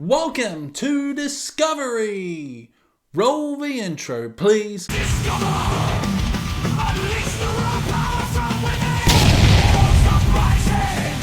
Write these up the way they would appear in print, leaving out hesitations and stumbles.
Welcome to Discovery! Roll the intro, please. Discover! Unleash the raw power from within! Won't stop rising!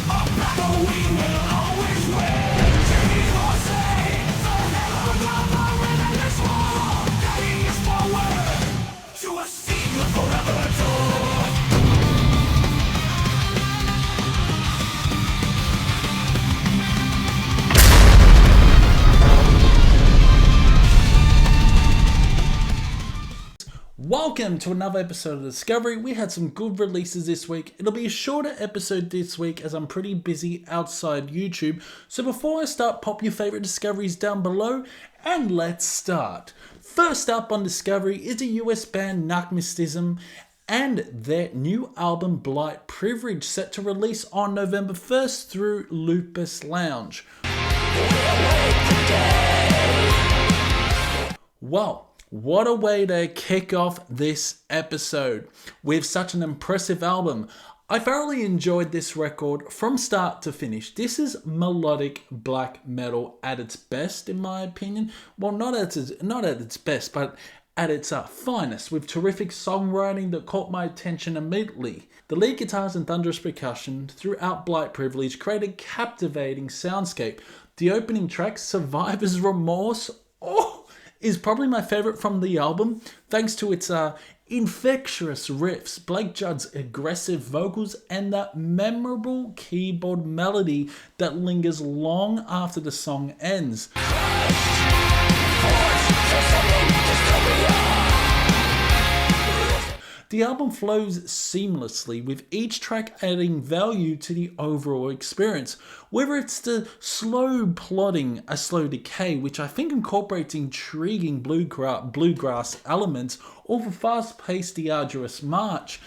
A battle we will always win! Dream or say, forever love a relentless war! Guiding us forward to a sea of forever door! Welcome to another episode of Discovery. We had some good releases this week. It'll be a shorter episode this week as I'm pretty busy outside YouTube. So before I start, pop your favorite discoveries down below and let's start. First up on Discovery is the US band Nachtmystium and their new album Blight Privilege, set to release on November 1st through Lupus Lounge. Wow. What a way to kick off this episode with such an impressive album. I thoroughly enjoyed this record from start to finish. This is melodic black metal at its best, in my opinion. Well, not at its best, but at its finest, with terrific songwriting that caught my attention immediately. The lead guitars and thunderous percussion throughout Blight Privilege create a captivating soundscape. The opening track, Survivor's Remorse, is probably my favorite from the album, thanks to its infectious riffs, Blake Judd's aggressive vocals, and that memorable keyboard melody that lingers long after the song ends. The album flows seamlessly, with each track adding value to the overall experience. Whether it's the slow plodding, A Slow Decay, which I think incorporates intriguing bluegrass elements, or the fast-paced The Arduous March.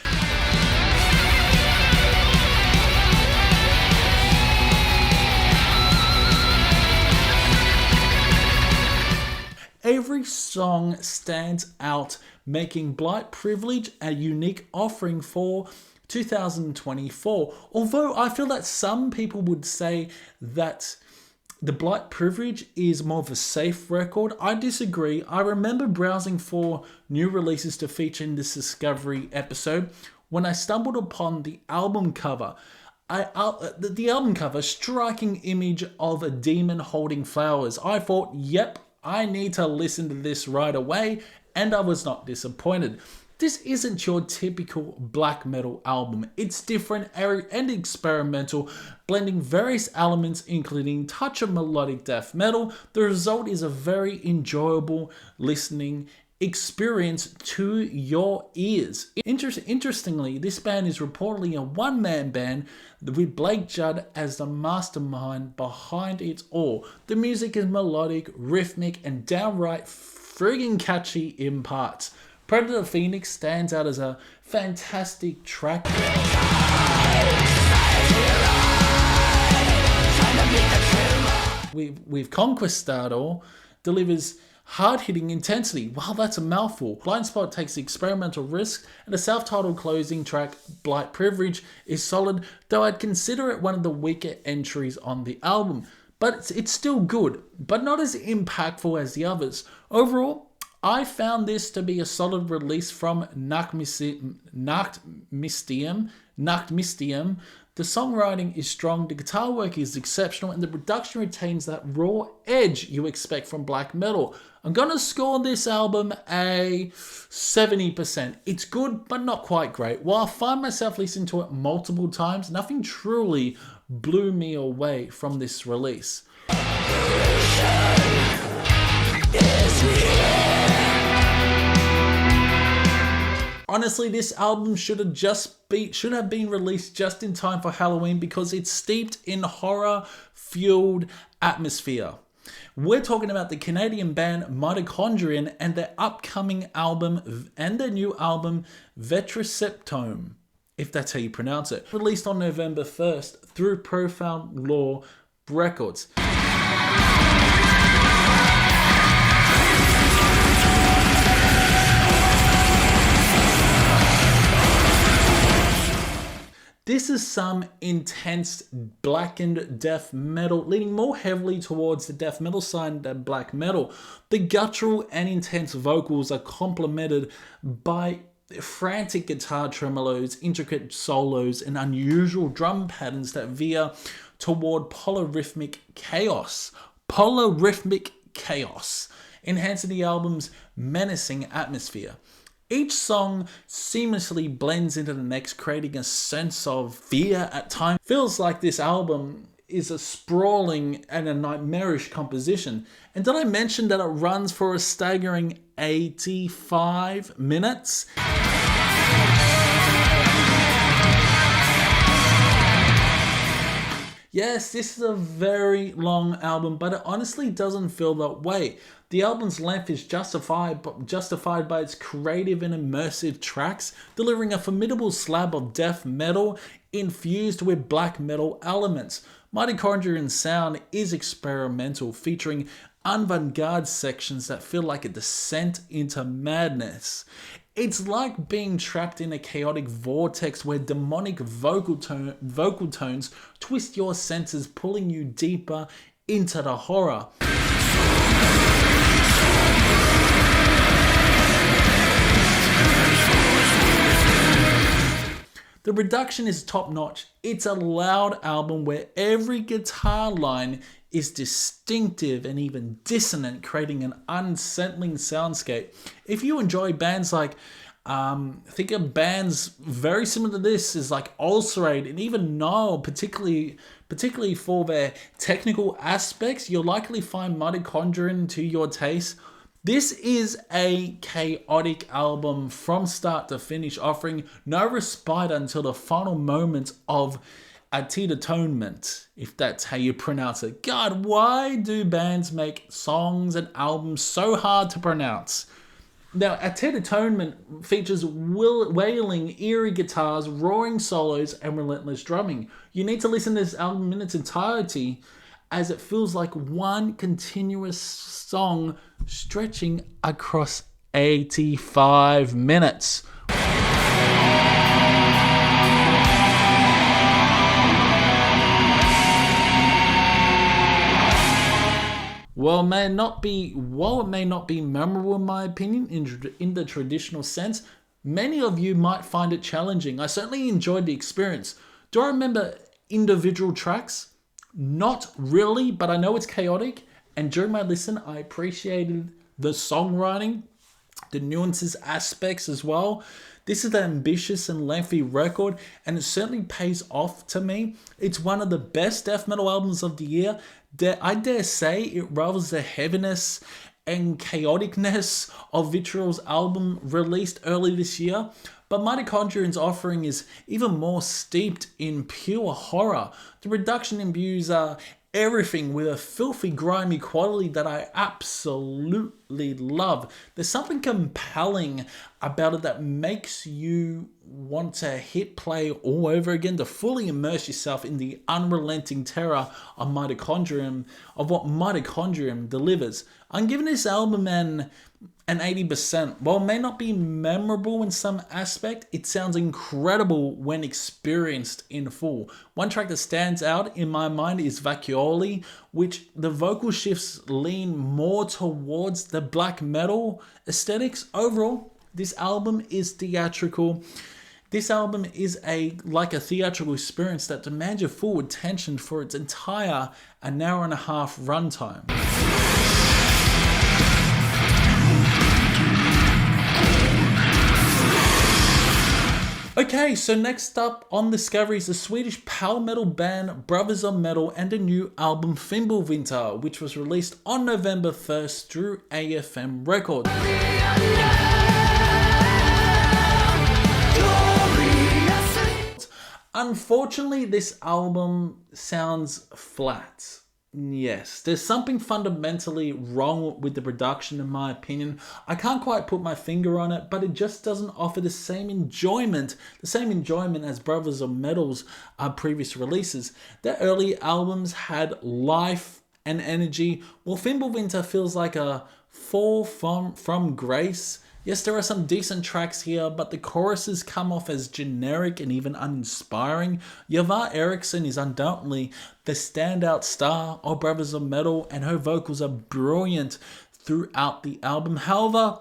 Every song stands out, making Blight Privilege a unique offering for 2024. Although I feel that some people would say that the Blight Privilege is more of a safe record. I disagree. I remember browsing for new releases to feature in this Discovery episode when I stumbled upon the album cover. The album cover, striking image of a demon holding flowers. I thought, yep, I need to listen to this right away, and I was not disappointed. This isn't your typical black metal album. It's different and experimental, blending various elements including touch of melodic death metal. The result is a very enjoyable listening experience to your ears. Interestingly, this band is reportedly a one-man band with Blake Judd as the mastermind behind it all. The music is melodic, rhythmic, and downright friggin' catchy in parts. Predator Phoenix stands out as a fantastic track. With Conquistador delivers hard-hitting intensity. Wow, that's a mouthful. Blind Spot takes experimental risks, and the self-titled closing track, Blight Privilege, is solid, though I'd consider it one of the weaker entries on the album. But it's still good, but not as impactful as the others. Overall, I found this to be a solid release from Nachtmystium. The songwriting is strong, the guitar work is exceptional, and the production retains that raw edge you expect from black metal. I'm gonna score this album a 70%. It's good, but not quite great. While I find myself listening to it multiple times, nothing truly blew me away from this release. Honestly, this album should have been released just in time for Halloween because it's steeped in horror-fueled atmosphere. We're talking about the Canadian band Mitochondrion and their upcoming album and their new album Vitriseptome, if that's how you pronounce it, released on November 1st through Profound Law Records. This is some intense blackened death metal, leaning more heavily towards the death metal side than black metal. The guttural and intense vocals are complemented by frantic guitar tremolos, intricate solos, and unusual drum patterns that veer toward polyrhythmic chaos. Polyrhythmic chaos, enhancing the album's menacing atmosphere. Each song seamlessly blends into the next, creating a sense of fear at times. Feels like this album is a sprawling and a nightmarish composition. And did I mention that it runs for a staggering 85 minutes? Yes, this is a very long album, but it honestly doesn't feel that way. The album's length is justified by its creative and immersive tracks, delivering a formidable slab of death metal infused with black metal elements. Mitochondrion's sound is experimental, featuring avant-garde sections that feel like a descent into madness. It's like being trapped in a chaotic vortex where demonic vocal tones twist your senses, pulling you deeper into the horror. The production is top-notch. It's a loud album where every guitar line is distinctive and even dissonant, creating an unsettling soundscape. If you enjoy bands like, think of bands very similar to this, is like Ulcerate and even Nile, particularly for their technical aspects, you'll likely find Mitochondrion to your taste. This is a chaotic album from start to finish, offering no respite until the final moments of Æternum, if that's how you pronounce it. God, why do bands make songs and albums so hard to pronounce? Now, Æternum features wailing, eerie guitars, roaring solos, and relentless drumming. You need to listen to this album in its entirety, as it feels like one continuous song stretching across 85 minutes. While it may not be memorable in my opinion in the traditional sense, many of you might find it challenging. I certainly enjoyed the experience. Do I remember individual tracks? Not really, but I know it's chaotic, and during my listen I appreciated the songwriting, the nuances aspects as well. This is an ambitious and lengthy record, and it certainly pays off to me. It's one of the best death metal albums of the year. I dare say it rivals the heaviness and chaoticness of Vitrio's album released early this year. But Mitochondrion's offering is even more steeped in pure horror. The production imbues everything with a filthy, grimy quality that I absolutely love. There's something compelling about it that makes you want to hit play all over again, to fully immerse yourself in the unrelenting terror of Mitochondrion, of what Mitochondrion delivers. I'm giving this album an 80%. While it may not be memorable in some aspect, it sounds incredible when experienced in full. One track that stands out in my mind is Vacuoli, which the vocal shifts lean more towards the black metal aesthetics. Overall, this album is theatrical. This album is like a theatrical experience that demands your full attention for its entire an hour and a half runtime. Okay, so next up on Discovery is the Swedish power metal band Brothers of Metal and a new album Fimbulvinter, which was released on November 1st through AFM Records. Unfortunately, this album sounds flat. Yes, there's something fundamentally wrong with the production in my opinion. I can't quite put my finger on it, but it just doesn't offer the same enjoyment as Brothers of Metal's previous releases. Their early albums had life and energy, while Fimbulvinter feels like a fall from grace. Yes, there are some decent tracks here, but the choruses come off as generic and even uninspiring. Yavar Eriksson is undoubtedly the standout star of Brothers of Metal, and her vocals are brilliant throughout the album. However,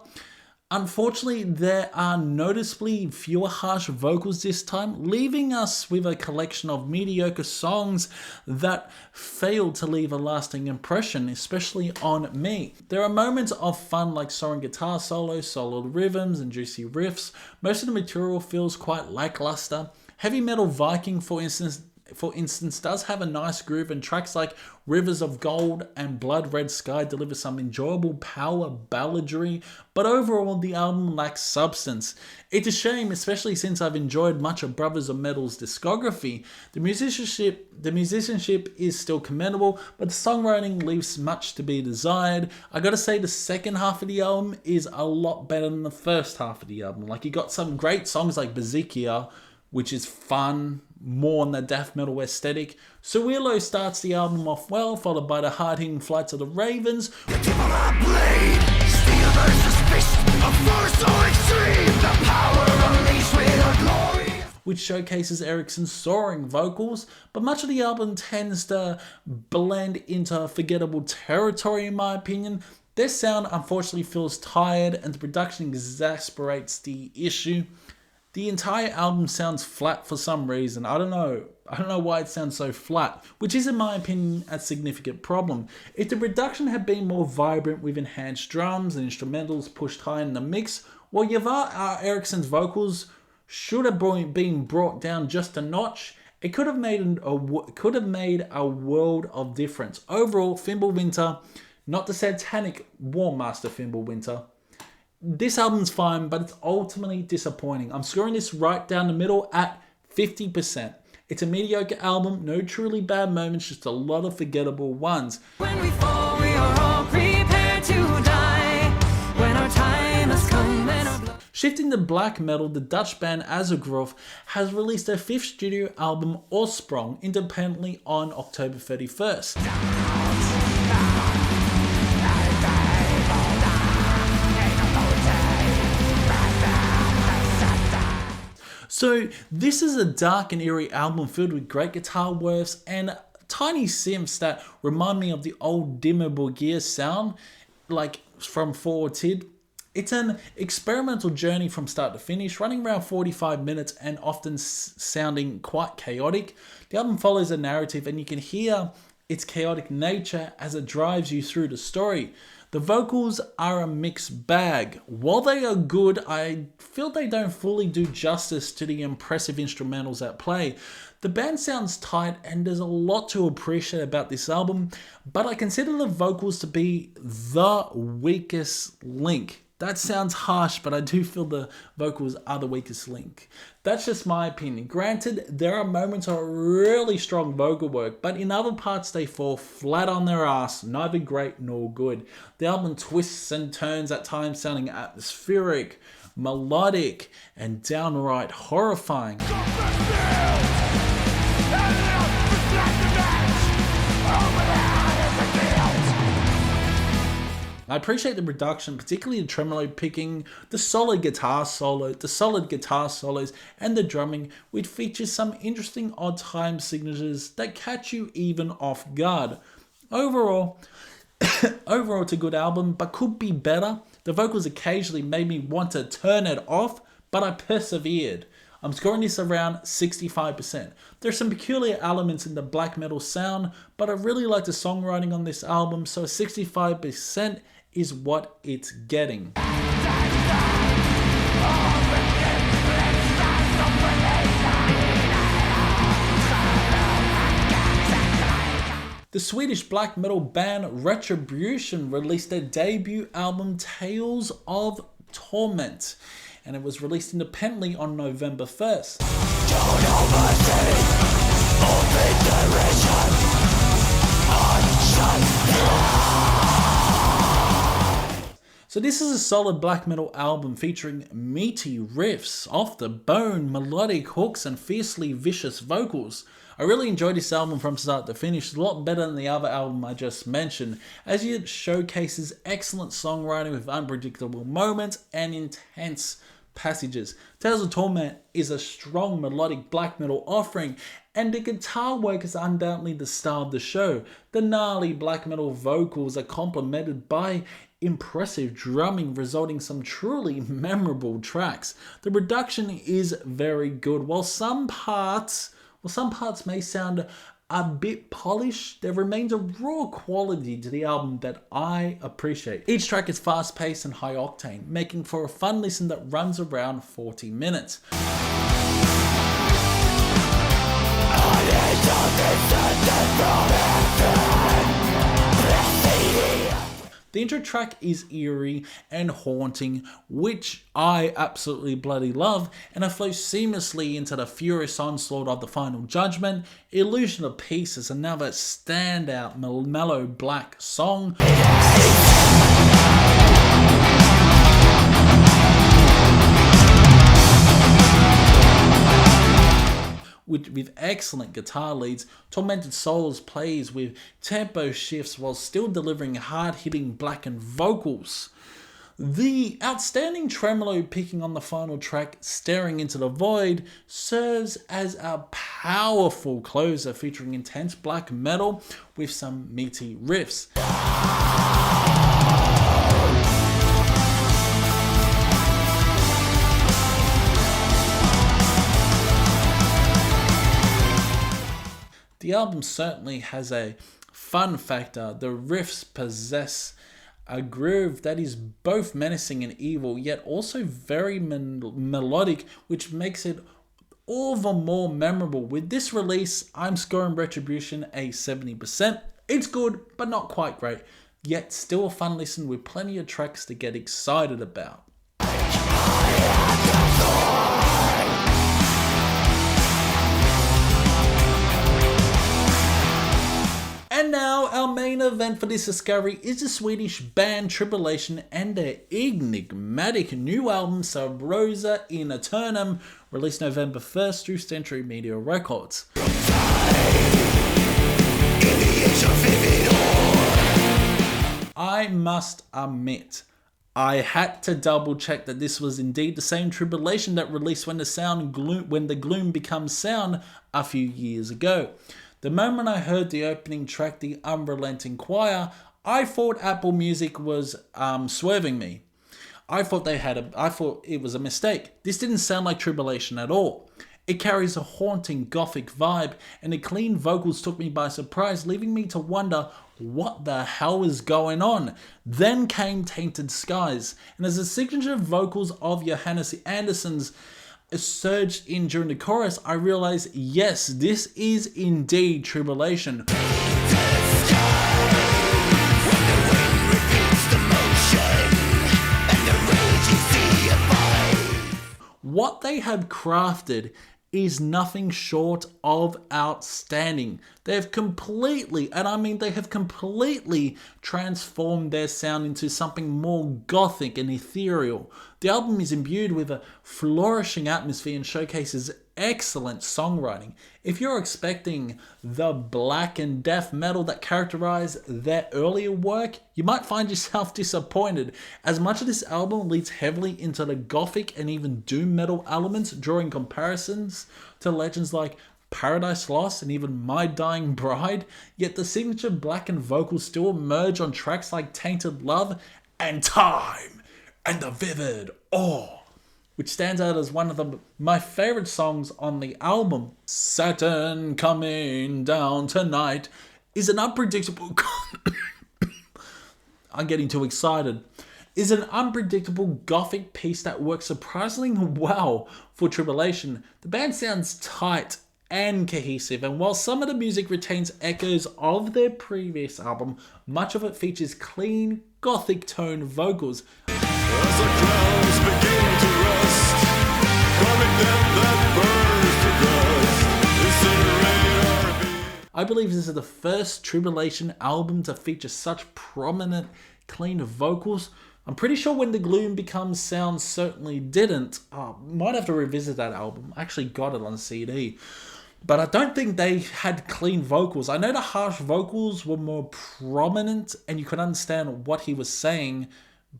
unfortunately, there are noticeably fewer harsh vocals this time, leaving us with a collection of mediocre songs that failed to leave a lasting impression, especially on me. There are moments of fun like soaring guitar solos, solid rhythms, and juicy riffs. Most of the material feels quite lackluster. Heavy Metal Viking, for instance, does have a nice groove, and tracks like Rivers of Gold and Blood Red Sky deliver some enjoyable power balladry, but overall the album lacks substance. It's a shame, especially since I've enjoyed much of Brothers of Metal's discography. The musicianship is still commendable, but the songwriting leaves much to be desired. I gotta say the second half of the album is a lot better than the first half of the album. Like, you got some great songs like Bezikia, which is fun, more on the death metal aesthetic. Suilo starts the album off well, followed by the hard-hitting Flights of the Ravens, which showcases Eriksson's soaring vocals, but much of the album tends to blend into forgettable territory in my opinion. Their sound unfortunately feels tired, and the production exasperates the issue. The entire album sounds flat for some reason. I don't know why it sounds so flat, which is in my opinion a significant problem. If the production had been more vibrant with enhanced drums and instrumentals pushed high in the mix, while Yavar Eriksson's vocals should have been brought down just a notch, it could have made a world of difference. Overall, Fimbulvinter, not the satanic War Master Fimbulvinter, this album's fine, but it's ultimately disappointing. I'm scoring this right down the middle at 50%. It's a mediocre album, no truly bad moments, just a lot of forgettable ones. When we fall, we are all prepared to die. When our time has come and our blood... Shifting to black metal, the Dutch band Asgrauw has released their 5th studio album, Oorsprong, independently on October 31st. So this is a dark and eerie album filled with great guitar riffs and tiny synths that remind me of the old Dimmu Borgir sound, like from Forward Tid. It's an experimental journey from start to finish, running around 45 minutes and often sounding quite chaotic. The album follows a narrative, and you can hear its chaotic nature as it drives you through the story. The vocals are a mixed bag. While they are good, I feel they don't fully do justice to the impressive instrumentals at play. The band sounds tight, and there's a lot to appreciate about this album, but I consider the vocals to be the weakest link. That sounds harsh, but I do feel the vocals are the weakest link. That's just my opinion. Granted, there are moments of really strong vocal work, but in other parts they fall flat on their ass, neither great nor good. The album twists and turns at times, sounding atmospheric, melodic, and downright horrifying. I appreciate the production, particularly the tremolo picking, the solid guitar solos, and the drumming, which features some interesting odd time signatures that catch you even off guard. Overall, it's a good album, but could be better. The vocals occasionally made me want to turn it off, but I persevered. I'm scoring this around 65%. There's some peculiar elements in the black metal sound, but I really like the songwriting on this album, so 65% is what it's getting. The Swedish black metal band Retribution released their debut album Tales of Torment, and it was released independently on November 1st. So this is a solid black metal album featuring meaty riffs, off the bone melodic hooks, and fiercely vicious vocals. I really enjoyed this album from start to finish. It's a lot better than the other album I just mentioned, as it showcases excellent songwriting with unpredictable moments and intense passages. Tales of Torment is a strong melodic black metal offering, and the guitar work is undoubtedly the star of the show. The gnarly black metal vocals are complemented by impressive drumming, resulting in some truly memorable tracks. The production is very good. While some parts may sound a bit polished, there remains a raw quality to the album that I appreciate. Each track is fast-paced and high-octane, making for a fun listen that runs around 40 minutes. The intro track is eerie and haunting, which I absolutely bloody love, and it flows seamlessly into the furious onslaught of the final judgment. Illusion of Peace is another standout mellow black song. With excellent guitar leads. Tormented Souls plays with tempo shifts while still delivering hard-hitting blackened vocals. The outstanding tremolo picking on the final track, Staring Into the Void, serves as a powerful closer featuring intense black metal with some meaty riffs. The album certainly has a fun factor. The riffs possess a groove that is both menacing and evil, yet also very melodic, which makes it all the more memorable. With this release, I'm scoring Retribution a 70%. It's good, but not quite great, yet still a fun listen with plenty of tracks to get excited about. And now, our main event for this discovery is the Swedish band Tribulation and their enigmatic new album, Rosa in Æternum, released November 1st through Century Media Records. I must admit, I had to double check that this was indeed the same Tribulation that released When the Gloom Becomes Sound a few years ago. The moment I heard the opening track, The Unrelenting Choir, I thought Apple Music was swerving me. I thought it was a mistake. This didn't sound like Tribulation at all. It carries a haunting gothic vibe, and the clean vocals took me by surprise, leaving me to wonder what the hell is going on. Then came Tainted Skies, and as the signature vocals of Johannes Andersson's surged in during the chorus, I realized, yes, this is indeed Tribulation. What they have crafted is nothing short of outstanding. They have completely transformed their sound into something more gothic and ethereal. The album is imbued with a flourishing atmosphere and showcases excellent songwriting. If you're expecting the black and death metal that characterized their earlier work, you might find yourself disappointed, as much of this album leads heavily into the gothic and even doom metal elements, drawing comparisons to legends like Paradise Lost and even My Dying Bride, yet the signature blackened vocals still emerge on tracks like Tainted Love and Time and the Vivid Awe, which stands out as one of my favorite songs on the album. Saturn Coming Down Tonight is an unpredictable... I'm getting too excited. Is an unpredictable gothic piece that works surprisingly well for Tribulation. The band sounds tight and cohesive, and while some of the music retains echoes of their previous album, much of it features clean, gothic tone vocals. As the clouds begin to rust, chronic death that burns to dust, I believe this is the first Tribulation album to feature such prominent, clean vocals. I'm pretty sure When the Gloom Becomes Sound certainly didn't. Might have to revisit that album. I actually got it on CD. but I don't think they had clean vocals. I know the harsh vocals were more prominent and you could understand what he was saying,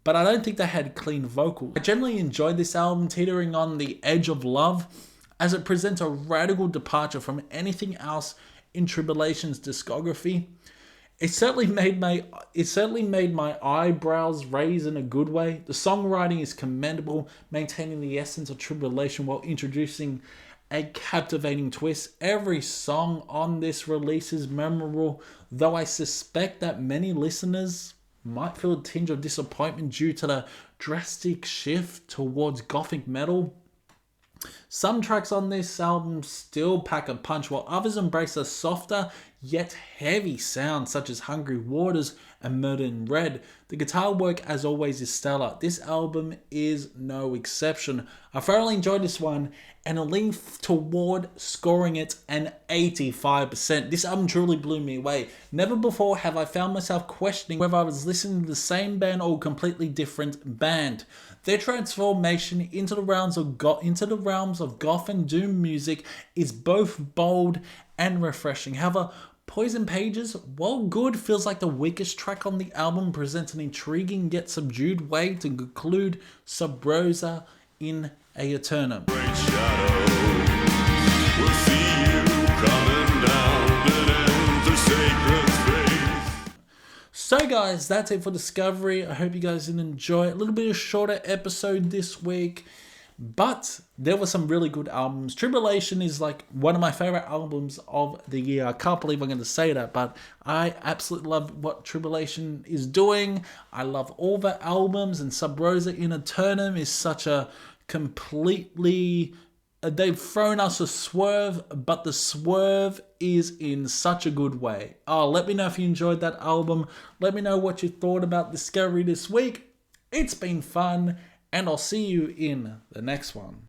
but I don't think they had clean vocals. I generally enjoyed this album, teetering on the edge of love, as it presents a radical departure from anything else in Tribulation's discography. It certainly made my eyebrows raise in a good way. The songwriting is commendable, maintaining the essence of Tribulation while introducing a captivating twist. Every song on this release is memorable, though I suspect that many listeners might feel a tinge of disappointment due to the drastic shift towards gothic metal. Some tracks on this album still pack a punch, while others embrace a softer yet heavy sound such as Hungry Waters and Murder in Red. The guitar work, as always, is stellar. This album is no exception. I thoroughly enjoyed this one and I lean toward scoring it an 85%. This album truly blew me away. Never before have I found myself questioning whether I was listening to the same band or a completely different band. Their transformation into the realms of goth and doom music is both bold and refreshing. However, Poison Pages, while good, feels like the weakest track on the album, presents an intriguing yet subdued way to conclude Sub Rosa in Æternum. Great shadow, we'll see you coming down and enter sacred space. So guys, that's it for Discovery. I hope you guys did enjoy it. A little bit of shorter episode this week, but there were some really good albums. Tribulation is like one of my favorite albums of the year. I can't believe I'm going to say that, but I absolutely love what Tribulation is doing. I love all the albums, and Sub Rosa in Æternum is such a completely... They've thrown us a swerve, but the swerve is in such a good way. Let me know if you enjoyed that album. Let me know what you thought about Discovery this week. It's been fun, and I'll see you in the next one.